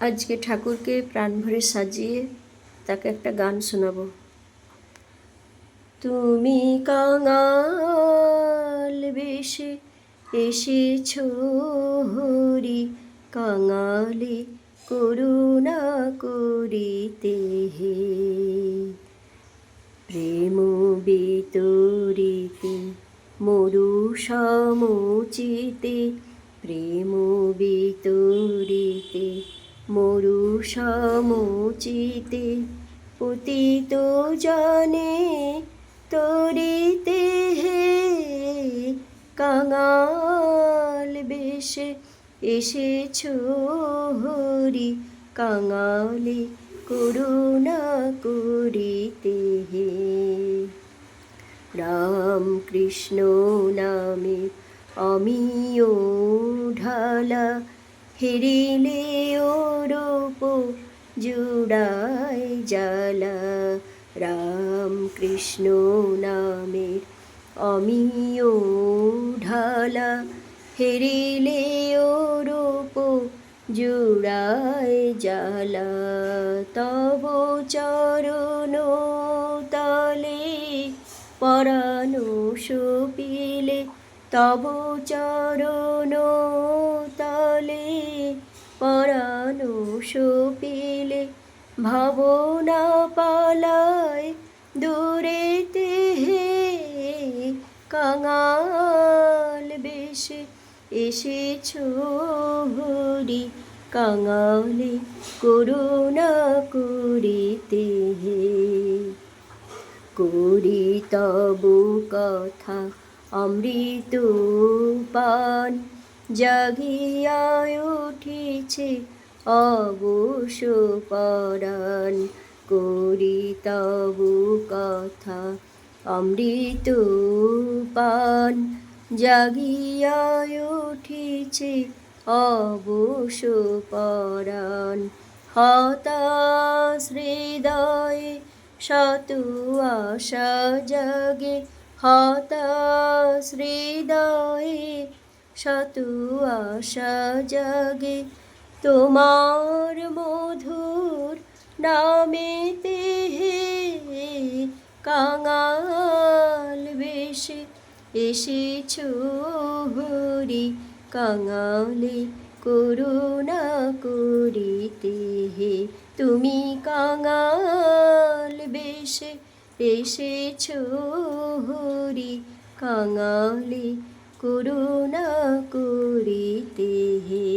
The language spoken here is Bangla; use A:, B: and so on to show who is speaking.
A: আজকে ঠাকুরকে প্রাণ ভরে সাজিয়ে তাকে একটা গান শোনাবো। তুমি কাঙাল বেশে এসেছ হরি, কাঙালে করুণা করিতে হে। প্রেম বিতরিতে মরু সমুচিতে, প্রেম বিতরিতে মরু সমুচিতে, পতিত জানে তরিতে হে। কাঙাল বেশে এসেছ হরি, কাঙালে করুণা করিতে হে। রাম কৃষ্ণ নামে আমিও ঢালা, হেরিলে ওরূপ জুড়ায় জ্বালা। রাম কৃষ্ণ নামের আমিও ঢালা, হেরিলে ওরূপ জুড়ায় জ্বালা। তব চরণ তলে পরাণ সপিলে, তব চরণ তলে পরাণ সপিলে, ভাবনা পালায় দূরেতে হে। কাঙাল বেশে এসেছ হরি, কাঙালে করুণা করিতে হে। করি তব কথা অমৃত পান, জাগিয়া উঠিছে অবশ পরাণ। করি তব কথা অমৃত পান, জাগিয়া উঠিছে অবশ পরাণ। হতাশ হৃদয়ে শত আশা জাগে, হতাশ হৃদয়ে শত আশা জাগে, তোমার মধুর নামেতে হে। কাঙাল বেশে এসেছ হরি, কাঙালে করুণা করিতে হে। তুমি কাঙাল বেশে এসেছ হরি, কাঙালে করুণা করিতে হে।